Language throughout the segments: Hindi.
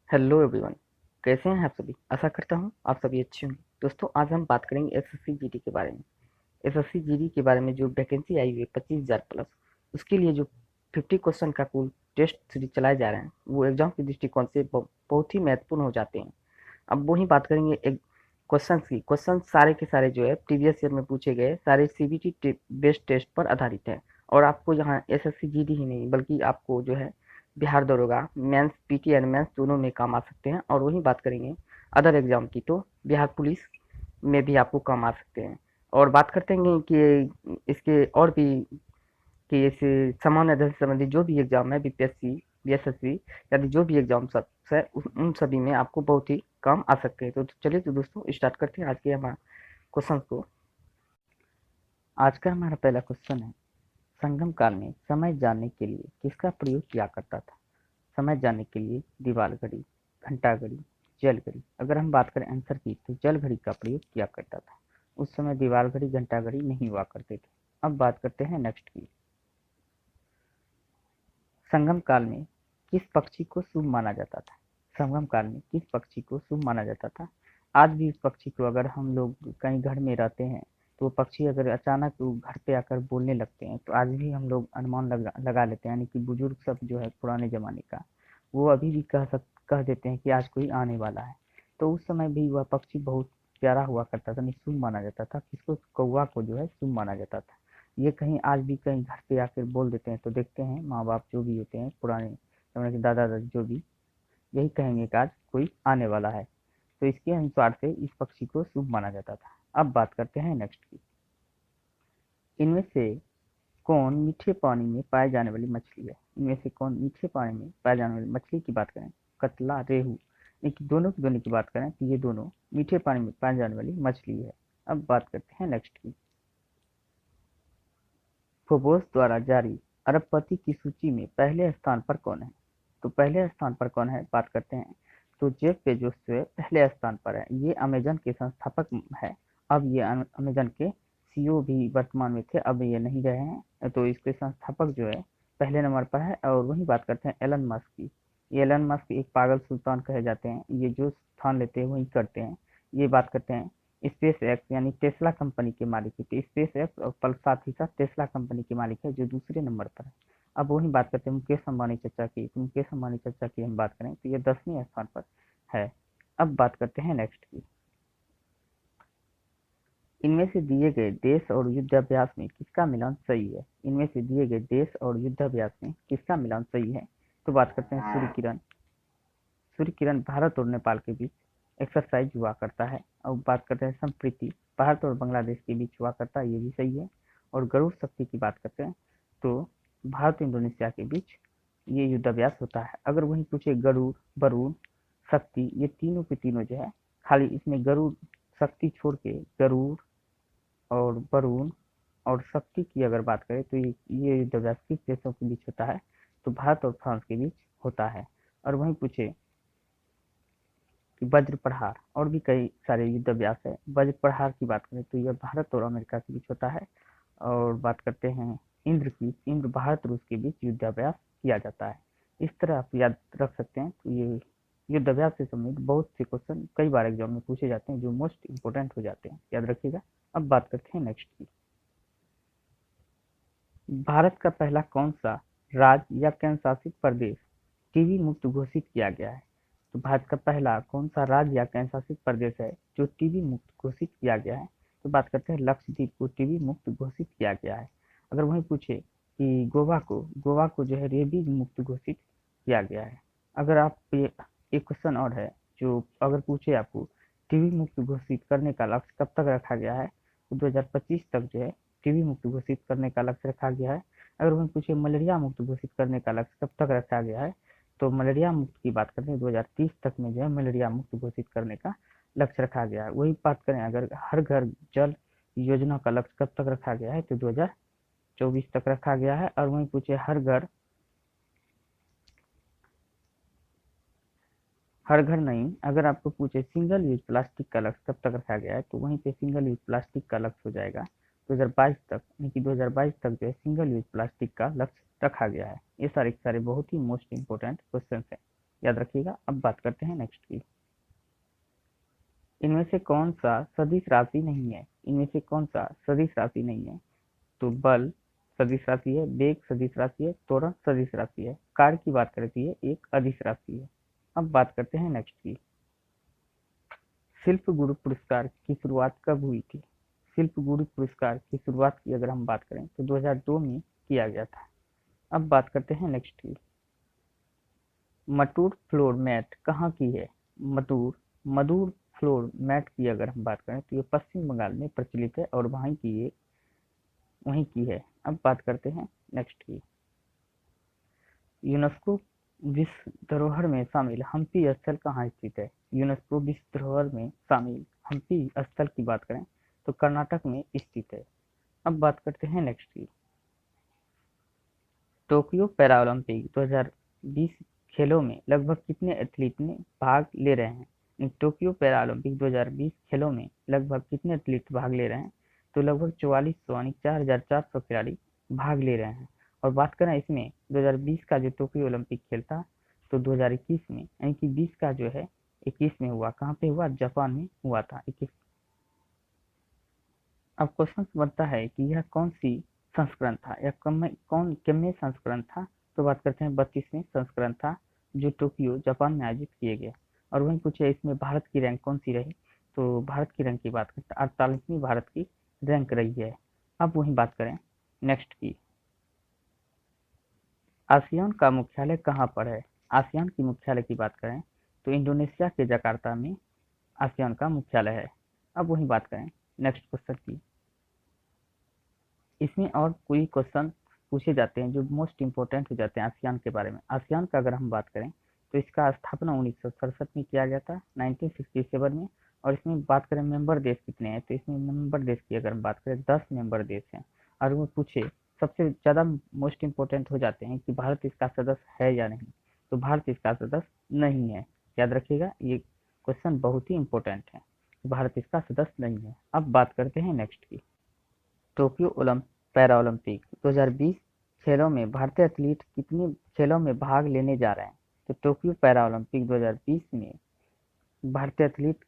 Hello everyone. कैसे हैं आप सभी? आशा करता हूँ आप सभी अच्छे होंगे। दोस्तों, आज हम बात करेंगे एसएससी जीडी के बारे में। एसएससी जीडी के बारे में जो वैकेंसी आई हुई है 25,000 प्लस, उसके लिए जो 50 क्वेश्चन का कुल टेस्ट सीरीज चलाए जा रहे हैं, वो एग्जाम के दृष्टिकोण से बहुत ही महत्वपूर्ण हो जाते हैं। अब वही बात करेंगे एक क्वेश्चन की। क्वेश्चन सारे के सारे जो है प्रीवियस ईयर में पूछे गए सारे सीबीटी बेस्ड टेस्ट पर आधारित है। और आपको यहाँ एसएससी जीडी ही नहीं बल्कि आपको जो है बिहार दरोगा मेंस पीटी एंड मेंस दोनों में काम आ सकते हैं। और वही बात करेंगे अदर एग्जाम की, तो बिहार पुलिस में भी आपको काम आ सकते हैं। और बात करते हैं कि इसके और भी कि इस सामान्य अध्ययन से संबंधित जो भी एग्जाम है बीपीएससी बीएसएससी आदि जो भी एग्जाम सब है उन सभी में आपको बहुत ही काम आ सकते हैं। तो चलिए तो दोस्तों स्टार्ट करते हैं आज के हमारे क्वेश्चन को। आज का हमारा पहला क्वेश्चन है, संगम काल में समय जानने के लिए किसका प्रयोग किया करता था? समय जानने के लिए दीवार घड़ी, घंटा घड़ी, जल घड़ी। अगर हम बात करें आंसर की, तो जल घड़ी का प्रयोग किया करता था। उस समय दीवार घड़ी घंटा घड़ी नहीं हुआ करते थे। अब बात करते हैं नेक्स्ट की। संगम काल में किस पक्षी को शुभ माना जाता था? संगम काल में किस पक्षी को शुभ माना जाता था? आज भी उस पक्षी को अगर हम लोग कहीं घर में रहते हैं तो वो पक्षी अगर अचानक वो घर पे आकर बोलने लगते हैं तो आज भी हम लोग अनुमान लगा लेते हैं, यानी कि बुजुर्ग सब जो है पुराने जमाने का, वो अभी भी कह देते हैं कि आज कोई आने वाला है। तो उस समय भी वह पक्षी बहुत प्यारा हुआ करता था, शुभ माना जाता था। किसको? कौवा को जो है शुभ माना जाता था। ये कहीं आज भी कहीं घर पे आकर बोल देते हैं तो देखते हैं माँ बाप जो भी होते हैं पुराने जमाने के दादा दादी जो भी, यही कहेंगे कि आज कोई आने वाला है। तो इसके अनुसार से इस पक्षी को शुभ माना जाता था। अब बात करते हैं नेक्स्ट की। इनमें से कौन मीठे पानी में पाए जाने वाली मछली है? इनमें से कौन मीठे पानी में पाए जाने वाली मछली की बात करें, कतला, रेहू, लेकिन दोनों की दोनों की बात करें तो ये दोनों मीठे पानी में पाए जाने वाली मछली है। अब बात करते हैं नेक्स्ट की। फोर्ब्स द्वारा जारी अरबपति की सूची में पहले स्थान पर कौन है? तो पहले स्थान पर कौन है बात करते हैं, तो जेफ बेजोस जो है पहले स्थान पर है। ये अमेजन के संस्थापक है। अब ये अमेजन के सीईओ भी वर्तमान में थे, अब ये नहीं रहे हैं। तो इसके संस्थापक जो है पहले नंबर पर है। और वही बात करते हैं एलन मस्क की। ये एलन मस्क एक पागल सुल्तान कहे जाते हैं, ये जो स्थान लेते हैं वही करते हैं। ये बात करते हैं स्पेस एक्स यानी टेस्ला कंपनी के मालिक थे। स्पेस एक्स और पल साथ ही साथ टेस्ला कंपनी के मालिक है जो दूसरे नंबर पर है। अब वही बात करते हैं मुकेश अंबानी चचा की। तो मुकेश अंबानी चचा की हम बात करें तो ये 10वें स्थान पर है। अब बात करते हैं नेक्स्ट की। इनमें से दिए गए देश और युद्धाभ्यास में किसका मिलान सही है? इनमें से दिए गए देश और युद्धाभ्यास में किसका मिलान सही है? तो बात करते हैं सूर्य किरण। सूर्य किरण भारत और नेपाल के बीच एक्सरसाइज हुआ करता है। अब बात करते हैं संप्रीति, भारत और बांग्लादेश के बीच हुआ करता है, ये भी सही है। और गरुड़ शक्ति की बात करते हैं तो भारत इंडोनेशिया के बीच ये युद्धाभ्यास होता है। अगर वहीं पूछे गरुड़, वरुण, शक्ति, ये तीनों के तीनों जो है, खाली इसमें गरुड़ शक्ति छोड़ के गरुड़ और वरुण और शक्ति की अगर बात करें तो ये युद्धाभ्यास किस देशों के बीच होता है? तो भारत और फ्रांस के बीच होता है। और वहीं पूछे कि वज्र प्रहार, और भी कई सारे युद्ध अभ्यास है। वज्र प्रहार की बात करें तो यह भारत और अमेरिका के बीच होता है। और बात करते हैं इंद्र की, इंद्र भारत रूस के बीच युद्ध अभ्यास किया जाता है। इस तरह आप याद रख सकते हैं। तो ये युद्ध अभ्यास से संबंधित बहुत से क्वेश्चन कई बार एग्जाम में पूछे जाते हैं जो मोस्ट इंपोर्टेंट हो जाते हैं, याद रखिएगा। अब बात करते हैं नेक्स्ट की। भारत का पहला कौन सा राज्य या केंद्र शासित प्रदेश टीबी मुक्त घोषित किया गया है? तो भारत का पहला कौन सा राज्य या केंद्र शासित प्रदेश है जो टीबी मुक्त घोषित किया गया है? तो बात करते हैं लक्षद्वीप को टीबी मुक्त घोषित किया गया है। अगर वहीं पूछे कि गोवा को जो है रेबीज मुक्त घोषित किया गया है। अगर आप एक क्वेश्चन और है जो अगर पूछे आपको टीबी मुक्त घोषित करने का लक्ष्य कब तक रखा गया है, तो 2025 तक जो है टीबी मुक्त घोषित करने का लक्ष्य रखा गया है। अगर वहीं पूछे मलेरिया मुक्त घोषित करने का लक्ष्य कब तक रखा गया है, तो मलेरिया मुक्त की बात करते हैं 2030 तक में जो है मलेरिया मुक्त घोषित करने का लक्ष्य रखा गया है। वही बात करें अगर हर घर जल योजना का लक्ष्य कब तक रखा गया है, तो 2024 तक रखा गया है। और वहीं पूछे हर घर नहीं, अगर आपको पूछे सिंगल यूज प्लास्टिक का लक्ष्य कब तक रखा गया है, तो वहीं पे सिंगल यूज प्लास्टिक का लक्ष्य हो जाएगा 2022 तक, यानी कि 2022 तक जो है सिंगल यूज प्लास्टिक का लक्ष्य रखा गया है। ये सारे के सारे बहुत ही मोस्ट इंपोर्टेंट क्वेश्चन है। याद रखिएगा। अब बात करते हैं नेक्स्ट की। इनमें से कौन सा सदिश राशि नहीं है? इनमें से कौन सा सदिश राशि नहीं है? तो बल सदिश राशि है, वेग सदिश राशि है, त्वरण सदिश राशि है, कार्य की बात करती है एक अदिश राशि है। अब बात करते हैं नेक्स्ट की। शिल्प गुरु पुरस्कार की शुरुआत कब हुई थी? शिल्प गुरु पुरस्कार की शुरुआत की अगर हम बात करें तो 2002 में किया गया था। अब बात करते हैं नेक्स्ट की। मटूर फ्लोर मैट कहाँ की है? मधुर फ्लोर मैट की अगर हम बात करें तो ये पश्चिम बंगाल में प्रचलित है और वहीं की है। अब बात करते हैं नेक्स्ट की। यूनेस्को विश्व धरोहर में शामिल हम्पी स्थल कहाँ स्थित है? यूनेस्को विश्व धरोहर में शामिल हम्पी स्थल की बात करें तो कर्नाटक में स्थित है। अब बात करते हैं नेक्स्ट की। टोक्यो पैरालंपिक 2020 खेलों में लगभग कितने एथलीट ने भाग ले रहे हैं? टोक्यो पैरालंपिक 2020 खेलों में लगभग कितने एथलीट भाग ले रहे हैं? तो लगभग 4400 यानी 4400 खिलाड़ी भाग ले रहे हैं। और बात करें इसमें 2020 का जो टोक्यो ओलंपिक खेल था तो 2021 में यानी कि 20 का जो है 21 में हुआ। कहाँ पे हुआ? जापान में हुआ था 21। अब क्वेश्चन बनता है कि यह कौन सी संस्करण था, या कितने संस्करण था? तो बात करते हैं 32वें संस्करण था जो टोक्यो जापान में आयोजित किए गए। और वहीं पूछे इसमें भारत की रैंक कौन सी रही? तो भारत की रैंक की बात करते हैं 48वीं भारत की रैंक रही है। अब वहीं बात करें नेक्स्ट की। आसियान का मुख्यालय कहाँ पर है? आसियान की मुख्यालय की बात करें तो इंडोनेशिया के जकार्ता में आसियान का मुख्यालय है। अब वहीं बात करें नेक्स्ट क्वेश्चन की। इसमें और कोई क्वेश्चन पूछे जाते हैं जो मोस्ट इंपॉर्टेंट हो जाते हैं आसियान के बारे में। आसियान का अगर हम बात करें तो इसका स्थापना 1967 में किया गया था, 1967 में। और इसमें बात करें मेंबर देश कितने हैं तो इसमें मेंबर देश की अगर हम बात करें 10 मेंबर देश हैं। और वो पूछे सबसे ज़्यादा मोस्ट इंपॉर्टेंट हो जाते हैं कि भारत इसका सदस्य है या नहीं, तो भारत इसका सदस्य नहीं है। याद रखिएगा, ये क्वेश्चन बहुत ही इंपॉर्टेंट है। भारत इसका सदस्य नहीं है। अब बात करते हैं नेक्स्ट की। टोक्यो पैरालंपिक 2020 खेलों में भारतीय एथलीट कितने खेलों में भाग लेने जा रहे हैं? तो टोक्यो पैरालंपिक 2020 में भारतीय एथलीट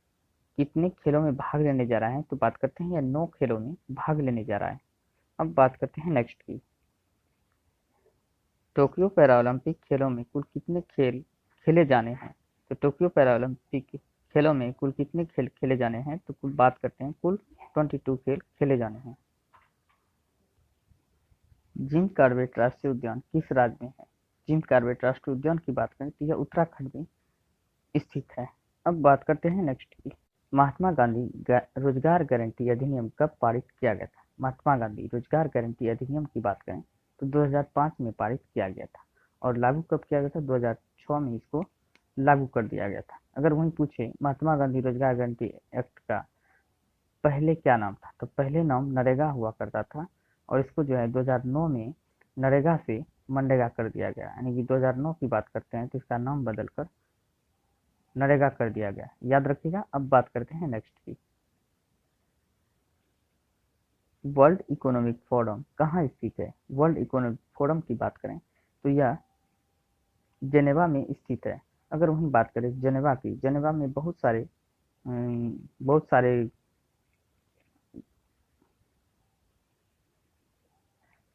कितने खेलों में भाग लेने जा रहा है? तो बात करते हैं या 9 खेलों में भाग लेने जा रहा है। अब बात करते हैं नेक्स्ट की। टोक्यो पैरालंपिक खेलों में कुल कितने खेल खेले जाने हैं? तो टोक्यो पैरालंपिक खेलों में कुल कितने खेल खेले जाने हैं? तो कुल बात करते हैं कुल 22 खेल खेले जाने हैं। जिम कॉर्बेट राष्ट्रीय उद्यान किस राज्य में है? जिम कॉर्बेट राष्ट्रीय उद्यान की बात करें तो यह उत्तराखंड में स्थित है। अब बात करते हैं नेक्स्ट की। महात्मा गांधी रोजगार गारंटी अधिनियम कब पारित किया गया था? महात्मा गांधी रोजगार गारंटी अधिनियम की बात करें तो 2005 में पारित किया गया था। और लागू कब किया गया था? 2006 में इसको लागू कर दिया गया था। अगर वहीं पूछे महात्मा गांधी रोजगार गारंटी एक्ट का पहले क्या नाम था, तो पहले नाम नरेगा हुआ करता था। और इसको जो है 2009 में नरेगा से मनरेगा कर दिया गया, यानी कि 2009 की बात करते हैं तो इसका नाम बदलकर नरेगा कर दिया गया। याद रखिएगा। अब बात करते हैं नेक्स्ट की। वर्ल्ड इकोनॉमिक फोरम कहाँ स्थित है? वर्ल्ड इकोनॉमिक फोरम की बात करें तो यह जेनेवा में स्थित है। अगर वहीं बात करें जेनेवा की, जेनेवा में बहुत सारे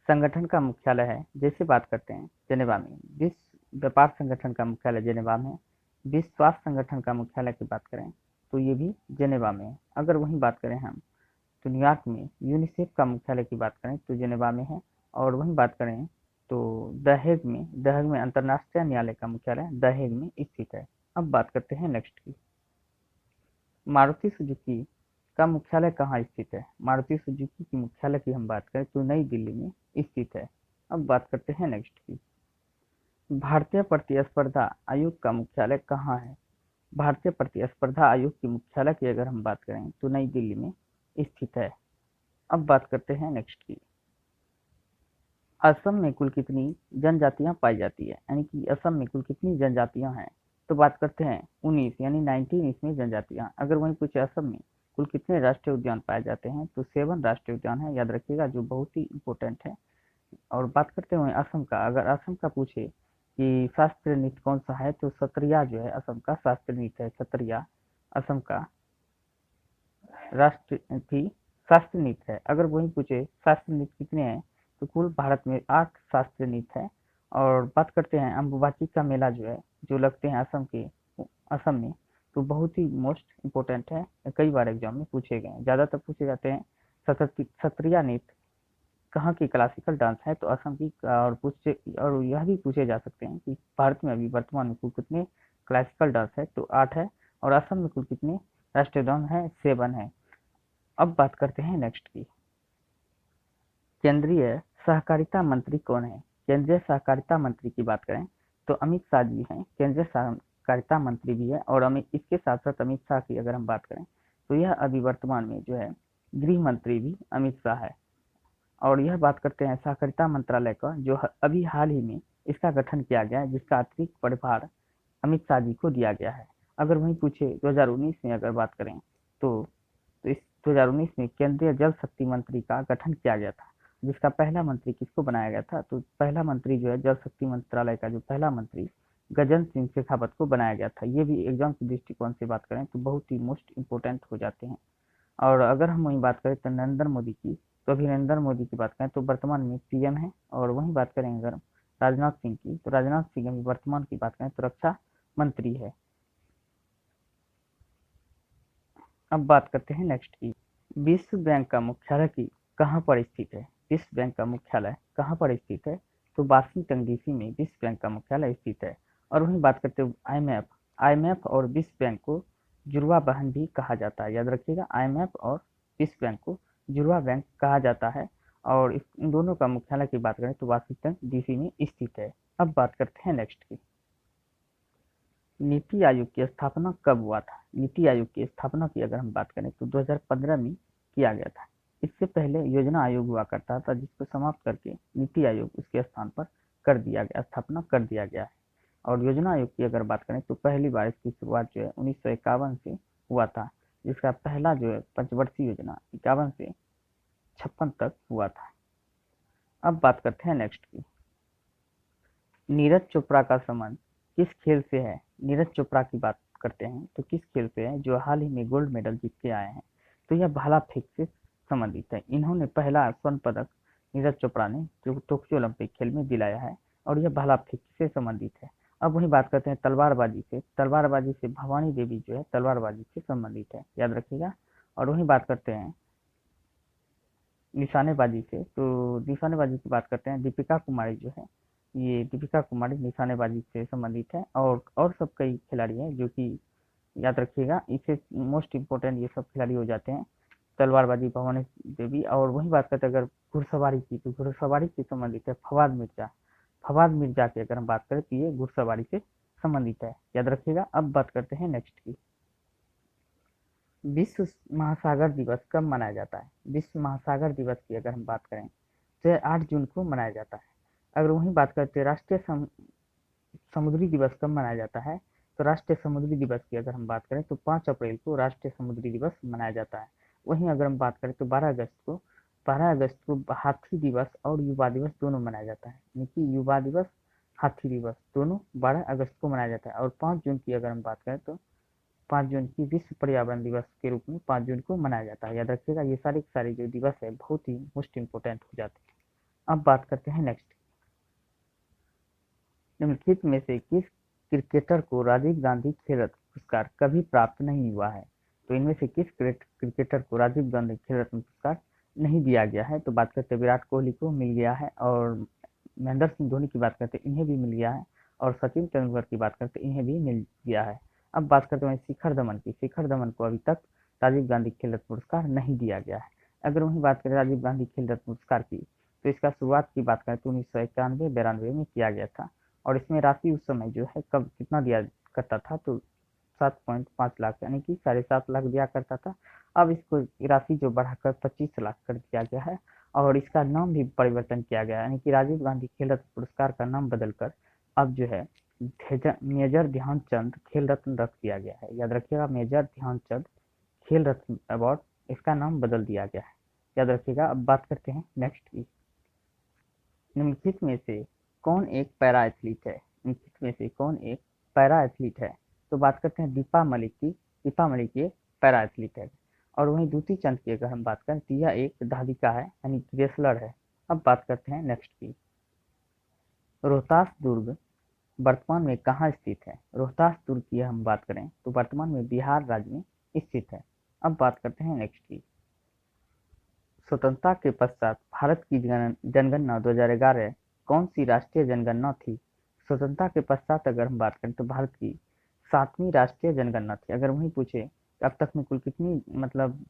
संगठन का मुख्यालय है। जैसे बात करते हैं जेनेवा में विश्व व्यापार संगठन का मुख्यालय जेनेवा में है। विश्व स्वास्थ्य संगठन का मुख्यालय की बात करें तो ये भी जेनेवा में है। अगर वहीं बात करें हम तो न्यूयॉर्क में यूनिसेफ का मुख्यालय की बात करें तो जेनेवा में है। और वहीं बात करें तो द हेग में अंतर्राष्ट्रीय न्यायालय का मुख्यालय द हेग में स्थित है। अब बात करते हैं नेक्स्ट की। मारुति सुजुकी का मुख्यालय कहाँ स्थित है? मारुति सुजुकी की मुख्यालय की हम बात करें तो नई दिल्ली में स्थित है। अब बात करते हैं नेक्स्ट की। भारतीय प्रतिस्पर्धा आयोग का मुख्यालय कहाँ है? भारतीय प्रतिस्पर्धा आयोग की मुख्यालय की अगर हम बात करें तो नई दिल्ली में स्थित है। अब बात करते हैं नेक्स्ट की। असम में कुल कितनी जनजातियां पाई जाती है, यानी कि असम में कुल कितनी जनजातियां हैं? तो बात करते हैं 19 यानी 19 इसमें जनजातियां। अगर वहीं पूछे असम में कुल कितने राष्ट्रीय उद्यान पाए जाते हैं तो 7 राष्ट्रीय उद्यान है। याद रखिएगा, जो बहुत ही इंपॉर्टेंट है। और बात करते हुए असम का, अगर असम का पूछे कि शास्त्रीय नृत्य कौन सा है, तो सत्रिया जो है असम का शास्त्रीय नृत्य है। सत्रिया असम का राष्ट्र थी शास्त्रीय नृत्य है। अगर वही पूछे शास्त्रीय नृत्य कितने हैं, तो कुल भारत में 8 शास्त्रीय नृत्य है। और बात करते हैं अम्बुबाची का मेला जो है, जो लगते हैं असम में, तो बहुत ही मोस्ट इम्पोर्टेंट है, कई बार एग्जाम में पूछे गए हैं, ज़्यादातर पूछे जाते हैं। सत्रिया नृत्य कहाँ की क्लासिकल डांस है, तो असम की। और यह भी पूछे जा सकते हैं कि भारत में अभी वर्तमान में कुल कितने क्लासिकल डांस है, तो 8 है। और असम में कुल कितने राष्ट्रीय डांस है, 7 है। अब बात करते हैं नेक्स्ट की, केंद्रीय सहकारिता मंत्री कौन है। केंद्रीय सहकारिता मंत्री की बात करें तो अमित शाह जी हैं, केंद्रीय सहकारिता मंत्री भी है। और इसके साथ साथ अमित शाह की अगर हम बात करें तो यह अभी वर्तमान में जो है गृह मंत्री भी अमित शाह है। और यह बात करते हैं सहकारिता मंत्रालय का, जो अभी हाल ही में इसका गठन किया गया है, जिसका अतिरिक्त प्रभार अमित शाह जी को दिया गया है। अगर वहीं पूछे 2019 में अगर बात करें तो इस 2019 में केंद्रीय जल शक्ति मंत्री का गठन किया गया था, जिसका पहला मंत्री किसको बनाया गया था, तो पहला मंत्री जो है जल शक्ति मंत्रालय का जो पहला मंत्री गजेंद्र सिंह शेखावत को बनाया गया था। ये भी एग्जाम के दृष्टिकोण से बात करें तो बहुत ही मोस्ट इंपोर्टेंट हो जाते हैं। और अगर हम वही बात करें तो नरेंद्र मोदी की, तो अभी नरेंद्र मोदी की बात करें तो वर्तमान में पीएम है। और वही बात करें अगर राजनाथ सिंह की, तो राजनाथ सिंह अभी वर्तमान की बात करें तो रक्षा मंत्री है। अब बात करते हैं नेक्स्ट की, विश्व बैंक का मुख्यालय की कहाँ पर स्थित है। विश्व बैंक का मुख्यालय कहाँ पर स्थित है, तो वाशिंगटन डीसी में विश्व बैंक का मुख्यालय स्थित है। और वहीं बात करते हैं आईएमएफ, आईएमएफ और विश्व बैंक को जुड़वा बहन भी कहा जाता है। याद रखिएगा, आईएमएफ और विश्व बैंक को जुड़वा बैंक कहा जाता है। और इन दोनों का मुख्यालय की बात करें तो वाशिंगटन डीसी में स्थित है। अब बात करते हैं नेक्स्ट की, नीति आयोग की स्थापना कब हुआ था। नीति आयोग की स्थापना की अगर हम बात करें तो 2015 में किया गया था। इससे पहले योजना आयोग हुआ करता था, जिसको समाप्त करके नीति आयोग उसके स्थान पर स्थापना कर दिया गया है। और योजना आयोग की अगर बात करें तो पहली बार इसकी शुरुआत जो है 1951 से हुआ था, जिसका पहला जो है पंचवर्षीय योजना 51 से 56 तक हुआ था। अब बात करते हैं नेक्स्ट की, नीरज चोपड़ा का संबंध किस खेल से है। नीरज चोपड़ा की बात करते हैं तो किस खेल से है, जो हाल ही में गोल्ड मेडल जीत के आए हैं, तो यह भाला फेंक से संबंधित है। इन्होंने पहला स्वर्ण पदक नीरज चोपड़ा ने जो टोक्यो ओलंपिक खेल में दिलाया है, और यह भाला फेंक से संबंधित है। अब वही बात करते हैं तलवारबाजी से, तलवारबाजी से भवानी देवी जो है तलवारबाजी से संबंधित है, याद रखिएगा। और वही बात करते हैं निशानेबाजी से, तो निशानेबाजी की बात करते हैं दीपिका कुमारी जो है, ये दीपिका कुमारी निशानेबाजी से संबंधित है। और सब कई खिलाड़ी हैं जो कि याद रखिएगा, इसे मोस्ट इम्पोर्टेंट ये सब खिलाड़ी हो जाते हैं। तलवारबाजी भवानी देवी। और वही बात करते हैं अगर घुड़सवारी की, तो घुड़सवारी से संबंधित है फवाद मिर्जा। फवाद मिर्जा की अगर हम बात करें तो ये घुड़सवारी से संबंधित है, याद रखिएगा। अब बात करते हैं नेक्स्ट की, विश्व महासागर दिवस कब मनाया जाता है। विश्व महासागर दिवस की अगर हम बात करें तो 8 जून को मनाया जाता है। अगर वही बात करते हैं समुद्री दिवस कब मनाया जाता है, तो राष्ट्रीय समुद्री दिवस की अगर हम बात करें तो 5 अप्रैल को राष्ट्रीय समुद्री दिवस मनाया जाता है। वहीं अगर हम बात करें तो 12 अगस्त को हाथी दिवस और युवा दिवस दोनों मनाया जाता है, यानी कि युवा दिवस हाथी दिवस दोनों 12 अगस्त को मनाया जाता है। और 5 जून की अगर हम बात करें तो 5 जून की विश्व पर्यावरण दिवस के रूप में 5 जून को मनाया जाता है, याद रखिएगा। ये सारे के सारे जो दिवस है बहुत ही मोस्ट इंपोर्टेंट हो जाते हैं। अब बात करते हैं नेक्स्ट, निम्नलिखित में से किस क्रिकेटर को राजीव गांधी खेल रत्न पुरस्कार कभी प्राप्त नहीं हुआ है। तो इनमें से किस क्रिकेटर को राजीव गांधी खेल रत्न पुरस्कार नहीं दिया गया है, तो बात करते हैं विराट कोहली को मिल गया है, और महेंद्र सिंह धोनी की बात करते हैं इन्हें भी मिल गया है, और सचिन तेंदुलकर की बात करते हैं इन्हें भी मिल गया है। अब बात करते हैं शिखर धवन की, शिखर धवन को अभी तक राजीव गांधी खेल रत्न पुरस्कार नहीं दिया गया है। अगर वही बात करें राजीव गांधी खेल रत्न पुरस्कार की, तो इसका शुरुआत की बात करें तो 1991-92 में किया गया था। और इसमें राशि उस समय जो है कब कितना दिया करता था, तो 7.5 लाख यानी कि 7.5 लाख दिया करता था। अब इसको राशि जो बढ़ाकर 25 लाख कर दिया गया है, और इसका नाम भी परिवर्तन किया गया है, यानी कि राजीव गांधी खेल रत्न पुरस्कार का नाम बदलकर अब जो है मेजर ध्यानचंद खेल रत्न रख दिया गया है, याद रखिएगा। मेजर ध्यानचंद खेल रत्न अवार्ड इसका नाम बदल दिया गया है, याद रखिएगा। अब बात करते हैं नेक्स्ट की, निम्नलिखित में से कौन एक पैरा एथलीट है। निम्नलिखित में से कौन एक पैरा एथलीट है? तो बात करते हैं दीपा मलिक की। दीपा मलिक ये पैरा एथलीट है। और वहीं दूती चंद की अगर हम बात करें तो यह एक धाविका है, यानी रेसलर है। अब बात करते हैं नेक्स्ट की। रोहतास दुर्ग वर्तमान में कहाँ स्थित है? रोहतास दुर्ग की हम बात करें तो वर्तमान में बिहार राज्य में स्थित है। अब बात करते हैं नेक्स्ट की। स्वतंत्रता के पश्चात भारत की जनगणना 2011 कौन सी राष्ट्रीय जनगणना थी? स्वतंत्रता के पश्चात अगर हम बात करें तो भारत की 7वीं राष्ट्रीय जनगणना थी। अगर वही पूछे अब तक में कुल कितनी, मतलब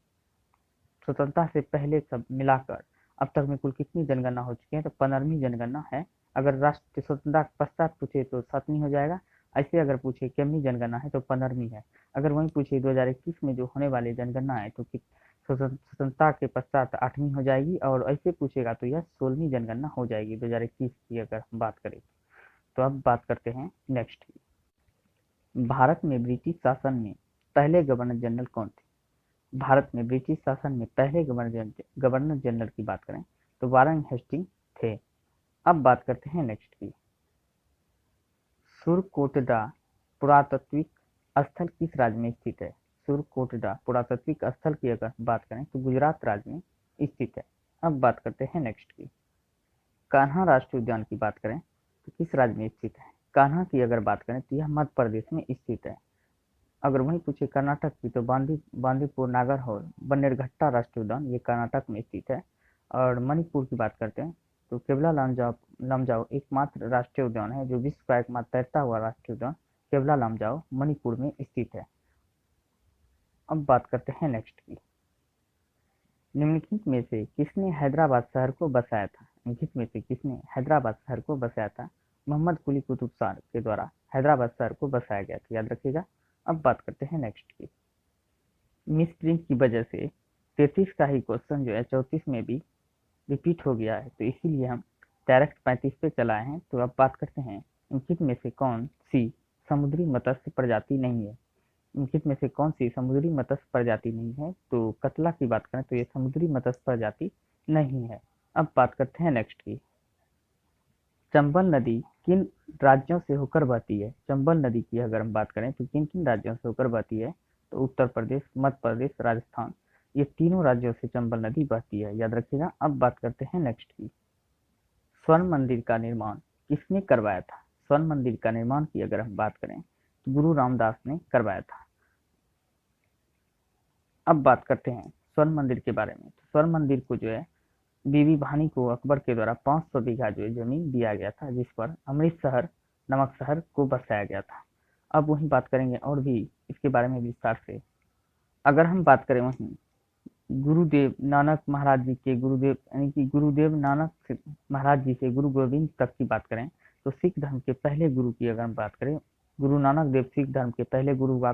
स्वतंत्रता से पहले सब मिलाकर अब तक में कुल कितनी जनगणना हो चुकी है, तो 15वीं जनगणना है। अगर राष्ट्र स्वतंत्रता के पश्चात पूछे तो 7वीं हो जाएगा। ऐसे अगर पूछे कितनी जनगणना है तो 15वीं है। अगर वही पूछे 2021 में जो होने वाली जनगणना है तो स्वतंत्रता के पश्चात 8वीं हो जाएगी। और ऐसे पूछेगा तो यह 16वीं जनगणना हो जाएगी 2021 की अगर हम बात करें। तो अब बात करते हैं नेक्स्ट की। भारत में ब्रिटिश शासन में पहले गवर्नर जनरल कौन थे? भारत में ब्रिटिश शासन में पहले गवर्नर जनरल की बात करें तो वारन हेस्टिंग थे। अब बात करते हैं नेक्स्ट की। सुरकोटडा पुरातात्विक स्थल किस राज्य में स्थित है? सुरकोटडा पुरातात्विक स्थल की अगर बात करें तो गुजरात राज्य में स्थित है। अब बात करते हैं नेक्स्ट की। कान्हा राष्ट्रीय उद्यान की बात करें तो किस राज्य में स्थित है? कान्हा की अगर बात करें तो यह मध्य प्रदेश में स्थित है। अगर वहीं पूछे कर्नाटक की तो बांदीपुर नागरहोल बन्नेरघट्टा राष्ट्रीय उद्यान ये कर्नाटक में स्थित है। और मणिपुर की बात करते हैं तो केवला लामजाओ एकमात्र राष्ट्रीय उद्यान है जो विश्व का एकमात्र तैरता हुआ राष्ट्रीय उद्यान केवला लामजाओ मणिपुर में स्थित है। अब बात करते हैं नेक्स्ट की। निम्नलिखित में से किसने हैदराबाद शहर को बसाया था? निम्नलिखित में से किसने हैदराबाद शहर को बसाया था? मोहम्मद कुली कुतुब शाह के द्वारा हैदराबाद शहर को बसाया गया था, याद रखिएगा। अब बात करते हैं नेक्स्ट की। मिस प्रिंट की वजह से 33 का ही क्वेश्चन जो है 34 में भी रिपीट हो गया है, तो इसीलिए हम डायरेक्ट 35 पे चलाए हैं। तो अब बात करते हैं निम्नलिखित में से कौन सी समुद्री मत्स्य प्रजाति नहीं है? निम्नलिखित में से कौन सी समुद्री मत्स्य प्रजाति नहीं है? तो कतला की बात करें तो ये समुद्री मत्स्य प्रजाति नहीं है। अब बात करते हैं नेक्स्ट की। चंबल नदी किन राज्यों से होकर बहती है? चंबल नदी की अगर हम बात करें तो किन किन राज्यों से होकर बहती है? तो उत्तर प्रदेश, मध्य प्रदेश, राजस्थान, ये तीनों राज्यों से चंबल नदी बहती है, याद रखिएगा। अब बात करते हैं नेक्स्ट की। स्वर्ण मंदिर का निर्माण किसने करवाया था? स्वर्ण मंदिर का निर्माण की अगर हम बात करें तो गुरु रामदास ने करवाया था। अब बात करते हैं स्वर्ण मंदिर के बारे में। तो स्वर्ण मंदिर को जो है बीबी भानी को अकबर के द्वारा 500 बीघा जो है जमीन दिया गया था, जिस पर अमृतसर नमक शहर को बसाया गया था। अब वही बात करेंगे और भी इसके बारे में विस्तार से। अगर हम बात करें वहीं गुरुदेव नानक महाराज जी के गुरुदेव यानी कि गुरुदेव नानक महाराज जी से गुरु गोविंद तक की बात करें तो सिख धर्म के पहले गुरु की अगर हम बात करें, गुरु नानक देव सिख धर्म के पहले गुरु हुआ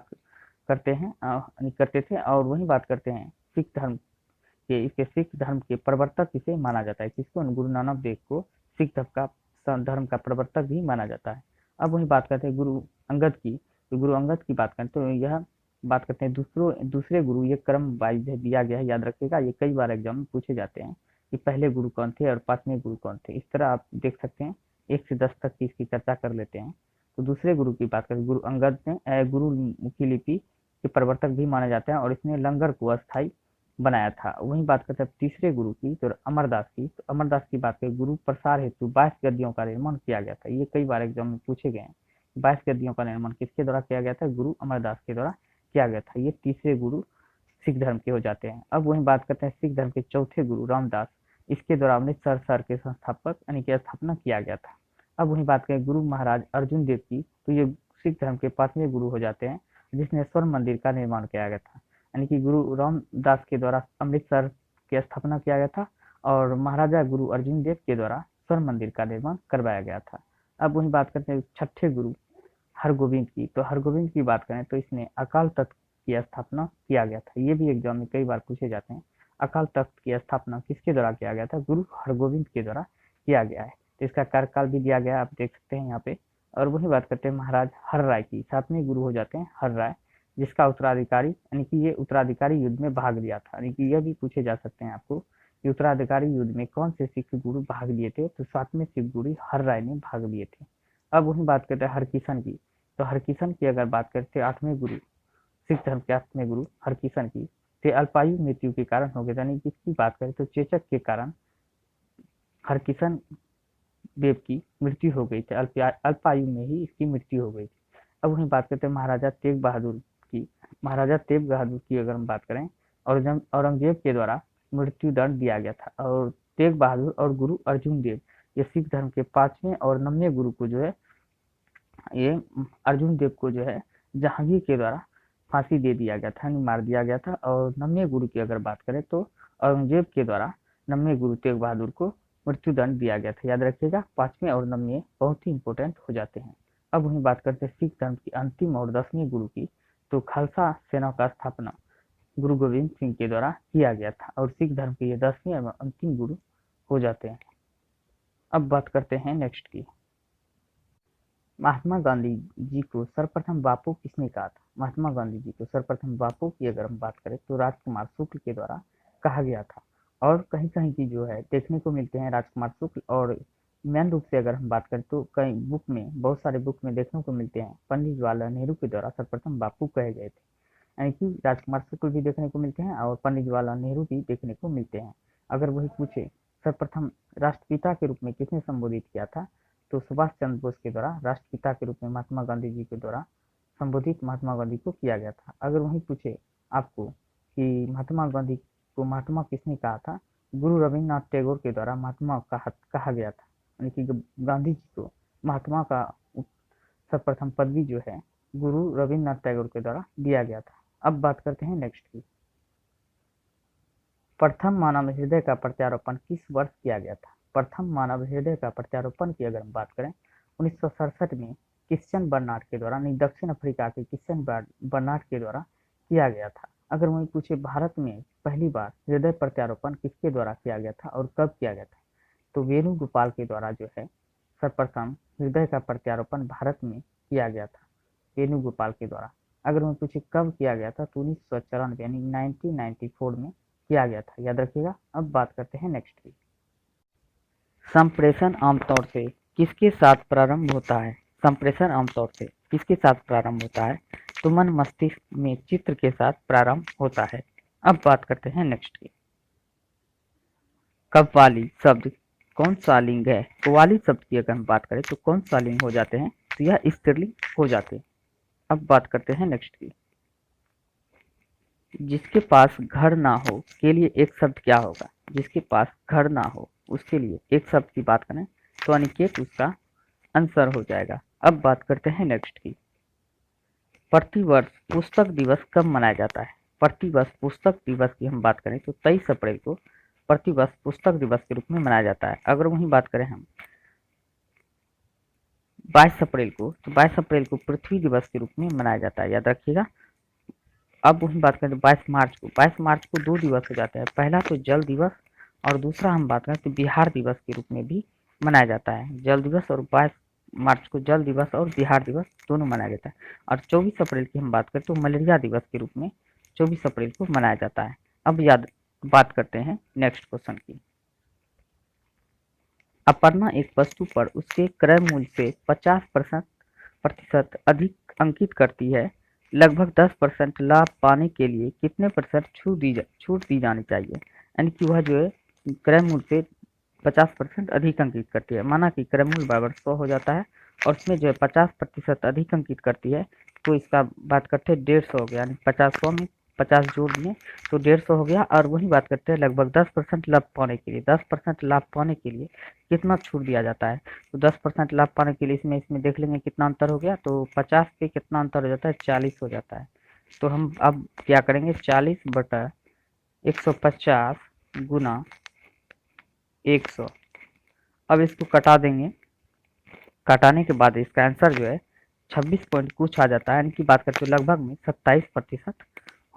करते थे। और वही बात करते हैं सिख धर्म के, इसके सिख धर्म के प्रवर्तक इसे माना जाता है। किसको? गुरु नानक देव को सिख धर्म का प्रवर्तक भी माना जाता है। अब वही बात करते हैं गुरु अंगद की। तो गुरु अंगद की बात करें तो यह बात करते हैं दूसरे गुरु, ये क्रम वाइज दिया गया है, याद रखिएगा। ये कई बार एग्जाम में पूछे जाते हैं कि पहले गुरु कौन थे और 5वें गुरु कौन थे। इस तरह आप देख सकते हैं 1 से 10 तक की इसकी चर्चा कर लेते हैं। तो दूसरे गुरु की बात करें, गुरु अंगद ने गुरुमुखी लिपि के प्रवर्तक भी माने जाते हैं और इसने लंगर को अस्थायी बनाया था। वहीं बात करते हैं तीसरे गुरु की तो अमरदास की। तो अमरदास की बात करें, गुरु प्रसार हेतु 22 गद्दियों का निर्माण किया गया था। ये कई बार एग्जाम में पूछे गए हैं। 22 गद्दियों का निर्माण किसके द्वारा किया गया था? गुरु अमरदास के द्वारा किया गया था। ये तीसरे गुरु सिख धर्म के हो जाते हैं। अब वहीं बात करते हैं सिख धर्म के चौथे गुरु रामदास, इसके द्वारा अमृतसर शहर के संस्थापक यानी कि स्थापना किया गया था। अब वहीं बात करें गुरु महाराज अर्जुन देव की, तो ये सिख धर्म के 5वें गुरु हो जाते हैं जिसने स्वर्ण मंदिर का निर्माण किया गया था, यानी कि गुरु रामदास के द्वारा अमृतसर की स्थापना किया गया था और महाराजा गुरु अर्जुन देव के द्वारा स्वर्ण मंदिर का निर्माण करवाया गया था। अब वहीं बात करते हैं छठे गुरु हरगोविंद की। तो हरगोविंद की बात करें तो इसने अकाल तख्त की स्थापना किया गया था। ये भी एग्जाम में कई बार पूछे जाते हैं। अकाल तख्त की स्थापना किसके द्वारा किया गया था? गुरु हरगोविंद के द्वारा किया गया है। तो इसका कार्यकाल भी दिया गया है, आप देख सकते हैं यहाँ पे। और वही बात करते हैं महाराज हर राय की। 7वें गुरु हो जाते हैं हर राय, जिसका उत्तराधिकारी यानी कि ये उत्तराधिकारी युद्ध में भाग लिया था। यानी कि यह भी पूछे जा सकते हैं आपको कि उत्तराधिकारी युद्ध में कौन से सिख गुरु भाग लिए थे? तो 7वें सिख गुरु हर राय ने भाग लिए थे। अब वही बात करते हैं हरकिशन की। तो हरकिशन की अगर बात करते हैं 8वें गुरु, सिख धर्म के 8वें गुरु हरकिशन की, ते अल्पायु मृत्यु के कारण हो गए, यानी किसकी बात करें तो चेचक के कारण हरकिशन देव की मृत्यु हो गई थी, अल्पायु में ही इसकी मृत्यु हो गई थी। अब वहीं बात करते हैं महाराजा तेग बहादुर की। महाराजा तेग बहादुर की अगर हम बात करें, औरंगजेब के द्वारा मृत्यु दंड दिया गया था, और तेग बहादुर और गुरु अर्जुन देव, ये सिख धर्म के 5वें और 9वें गुरु को जो है, ये अर्जुन देव को जो है जहांगीर के द्वारा फांसी दे दिया गया था, मार दिया गया था। और 9वें गुरु की अगर बात करें तो औरंगजेब के द्वारा 9वें गुरु तेग बहादुर को मृत्यु दंड दिया गया था। याद रखिएगा 5वें और 9वें बहुत ही इंपॉर्टेंट हो जाते हैं। अब वहीं बात करते हैं सिख धर्म की अंतिम और 10वें गुरु की। तो खालसा सेना का स्थापना गुरु गोविंद सिंह के द्वारा किया गया था, और सिख धर्म के ये 10वें एवं अंतिम गुरु हो जाते हैं। अब बात करते हैं नेक्स्ट की। महात्मा गांधी जी को सर्वप्रथम बापू किसने कहा था? महात्मा गांधी जी को सर्वप्रथम बापू की अगर हम बात करें तो राजकुमार शुक्ल के द्वारा कहा गया था। और कहीं कहीं की जो है देखने को मिलते हैं राजकुमार शुक्ल, और मेन रूप से अगर हम बात करें तो कई बुक में, बहुत सारे बुक में देखने को मिलते हैं पंडित जवाहरलाल नेहरू के द्वारा सर्वप्रथम बापू कहे गए थे। यानी कि राजकुमार शुक्ल भी देखने को मिलते हैं और पंडित जवाहरलाल नेहरू भी देखने को मिलते हैं। अगर वही पूछे सर्वप्रथम राष्ट्रपिता के रूप में किसने संबोधित किया था, तो सुभाष चंद्र बोस के द्वारा राष्ट्रपिता के रूप में महात्मा गांधी जी के द्वारा संबोधित महात्मा गांधी को किया गया था। अगर वही पूछे आपको कि महात्मा गांधी को महात्मा किसने कहा था, गुरु रविन्द्रनाथ टैगोर के द्वारा महात्मा कहा गया था। यानी कि गांधी जी को महात्मा का सर्वप्रथम पदवी जो है गुरु रविन्द्रनाथ टैगोर के द्वारा दिया गया था। अब बात करते हैं नेक्स्ट की। प्रथम मानव हृदय का प्रत्यारोपण किस वर्ष किया गया था? प्रथम मानव हृदय का प्रत्यारोपण की अगर हम बात करें 1967 में क्रिश्चियन बर्नार्ड के द्वारा, दक्षिण अफ्रीका के क्रिश्चियन बर्नार्ड के द्वारा किया गया था। अगर वही पूछे भारत में पहली बार हृदय प्रत्यारोपण किसके द्वारा किया गया था और कब किया गया था, तो वेणुगोपाल के द्वारा जो है सर्वप्रथम हृदय का प्रत्यारोपण भारत में किया गया था, वेणुगोपाल के द्वारा। अगर मैं पूछे कब किया गया था, तो 1994 यानी 1994 में किया गया था। याद रखिएगा। अब बात करते हैं नेक्स्ट की। संप्रेषण आमतौर से किसके साथ प्रारंभ होता है? संप्रेषण आमतौर से किसके साथ प्रारंभ होता है, तो मन मस्तिष्क में चित्र के साथ प्रारंभ होता है। अब बात करते हैं नेक्स्ट की। कव्वाली शब्द कौन सा लिंग है? कव्वाली शब्द की अगर हम बात करें तो कौन सा लिंग हो जाते हैं, तो यह स्त्रीलिंग हो जाते हैं। अब बात करते हैं नेक्स्ट की। जिसके पास घर ना हो के लिए एक शब्द क्या होगा? जिसके पास घर ना हो उसके लिए एक शब्द की बात करें तो अनिकेत उसका आंसर हो जाएगा। अब बात करते हैं नेक्स्ट की। प्रतिवर्ष पुस्तक दिवस कब मनाया जाता है? प्रतिवर्ष पुस्तक दिवस की हम बात करें तो 23 अप्रैल को प्रतिवर्ष पुस्तक दिवस के रूप में मनाया जाता है। अगर वहीं बात करें हम 22 अप्रैल को, तो 22 अप्रैल को पृथ्वी दिवस के रूप में मनाया जाता है। याद रखिएगा। अब वही बात करें 22 मार्च को, 22 मार्च को 2 दिवस हो जाता है। पहला तो जल दिवस, और दूसरा हम बात करें तो बिहार दिवस के रूप में भी मनाया जाता है। जल दिवस और 22 मार्च को जल दिवस और बिहार दिवस दोनों मनाया जाता है। और 24 अप्रैल की हम बात करें तो मलेरिया दिवस के रूप में 24 अप्रैल को मनाया जाता है। अब बात करते हैं नेक्स्ट क्वेश्चन की। अपर्णा एक वस्तु पर उसके क्रय मूल्य से 50% अधिक अंकित करती है। लगभग 10% लाभ पाने के लिए कितने प्रतिशत छूट दी जानी चाहिए? यानी कि वह जो है क्रय मूल्य से 50% अधिक अंकित करती है। माना कि क्रय मूल्य बराबर 100 हो जाता है, और उसमें जो है 50% अधिक अंकित करती है, तो इसका बात करते हैं 150 हो गया। यानी 50 में 50 जोड़ दिए तो 150 हो गया। और वही बात करते हैं लगभग 10% लाभ पाने के लिए, 10% लाभ पाने के लिए कितना छूट दिया जाता है? तो 10% लाभ पाने के लिए इसमें देख लेंगे कितना अंतर हो गया। तो 50 पे कितना अंतर हो जाता है? 40 हो जाता है। तो हम अब क्या करेंगे, 40/150 गुना 100। अब इसको कटा देंगे। कटाने के बाद इसका आंसर जो है 26 पॉइंट कुछ आ जाता है। यानी कि बात करते लगभग में 27%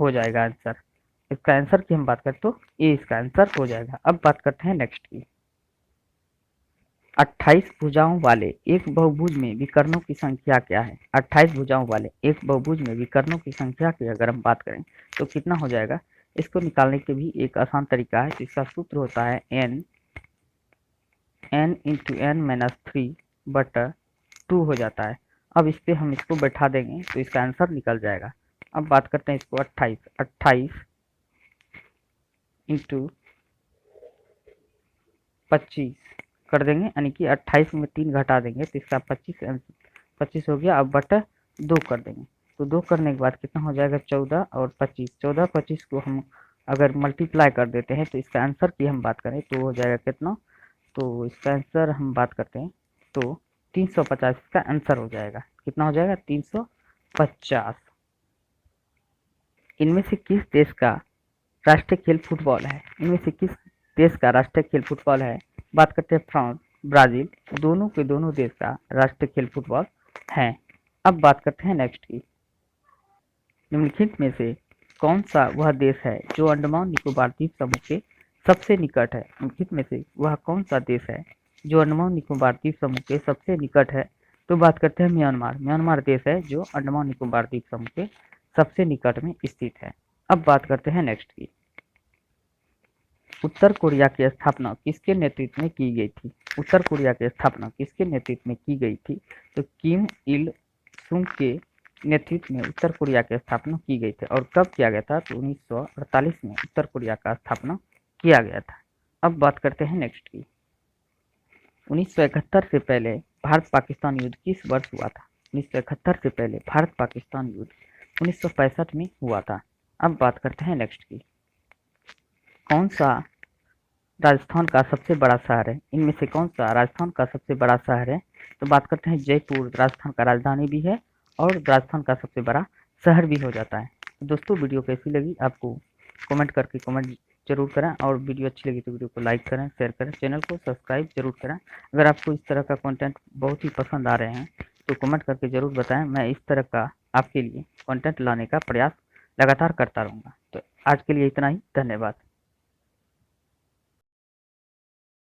हो जाएगा आंसर। इसका आंसर की हम बात करें तो ये इसका आंसर हो जाएगा। अब बात करते हैं नेक्स्ट की। 28 भुजाओं वाले एक बहुभुज में विकर्णों की संख्या क्या है? 28 भुजाओं वाले एक बहुभुज में विकर्णों की संख्या की अगर हम बात करें तो कितना हो जाएगा? इसको निकालने के भी एक आसान तरीका है। जिसका सूत्र होता है n × n-3 बटा 2 हो जाता है। अब इस पे हम इसको बैठा देंगे तो इसका आंसर निकल जाएगा। अब बात करते हैं इसको 28, 28 इंटू 25 कर देंगे, यानी कि 28 में 3 घटा देंगे तो इसका 25 हो गया। अब बटा 2 कर देंगे, तो 2 करने के बाद कितना हो जाएगा 14 और 25, 14 25 को हम अगर मल्टीप्लाई कर देते हैं तो इसका आंसर की हम बात करें तो हो जाएगा कितना, तो इसका आंसर हम बात करते हैं तो 350 इसका आंसर हो जाएगा। कितना हो जाएगा 350। इनमें से किस देश का राष्ट्रीय खेल फुटबॉल है? इनमें से किस देश का राष्ट्रीय खेल फुटबॉल है? बात करते हैं फ्रांस, ब्राजील, दोनों के दोनों देश का राष्ट्रीय खेल फुटबॉल है। अब बात करते हैं नेक्स्ट की, निम्नलिखित में से कौन सा वह देश है जो अंडमान निकोबार द्वीप समूह के सबसे निकट है? निम्नलिखित में से वह कौन सा देश है जो अंडमान निकोबार द्वीप समूह के सबसे निकट है? तो बात करते हैं म्यांमार। म्यांमार देश है जो अंडमान निकोबार द्वीप समूह के सबसे निकट में स्थित है। अब बात करते हैं नेक्स्ट की, उत्तर कोरिया की स्थापना किसके नेतृत्व में की गई थी? उत्तर कोरिया की स्थापना किसके नेतृत्व में की गई थी? तो किम इल सुंग के नेतृत्व में उत्तर कोरिया की स्थापना की गई थी। और कब किया गया था? तो 1948 में उत्तर कोरिया का स्थापना किया गया था। अब बात करते हैं नेक्स्ट की, 1971 से पहले भारत पाकिस्तान युद्ध किस वर्ष हुआ था? 1971 से पहले भारत पाकिस्तान युद्ध 1965 में हुआ था। अब बात करते हैं नेक्स्ट की, कौन सा राजस्थान का सबसे बड़ा शहर है? इनमें से कौन सा राजस्थान का सबसे बड़ा शहर है? तो बात करते हैं जयपुर राजस्थान का राजधानी भी है और राजस्थान का सबसे बड़ा शहर भी हो जाता है। तो दोस्तों वीडियो कैसी लगी आपको कमेंट करके कमेंट जरूर करें, और वीडियो अच्छी लगी तो वीडियो को लाइक करें, शेयर करें, चैनल को सब्सक्राइब जरूर करें। अगर आपको इस तरह का कंटेंट बहुत ही पसंद आ रहे हैं तो कमेंट करके ज़रूर बताएं, मैं इस तरह का आपके लिए कंटेंट लाने का प्रयास लगातार करता रहूँगा। तो आज के लिए इतना ही, धन्यवाद।